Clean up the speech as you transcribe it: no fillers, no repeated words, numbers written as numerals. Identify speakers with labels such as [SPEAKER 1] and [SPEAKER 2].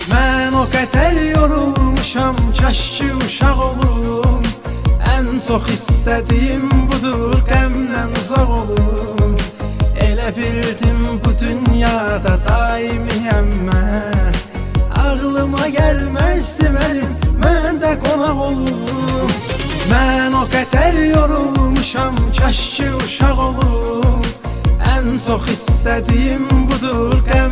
[SPEAKER 1] Mən o qədər yorulmuşam, kaş ki uşaq olum. Ən çox istədiyim budur, qəmdən uzaq olum. Elə bildim bu dünyada daimiyəm mən. Ağlıma gəlməzdi mənim, mən də qonaq olum. Mən o qədər yorulmuşam, kaş ki uşaq olum. Ən çox istədiyim budur, qəmdən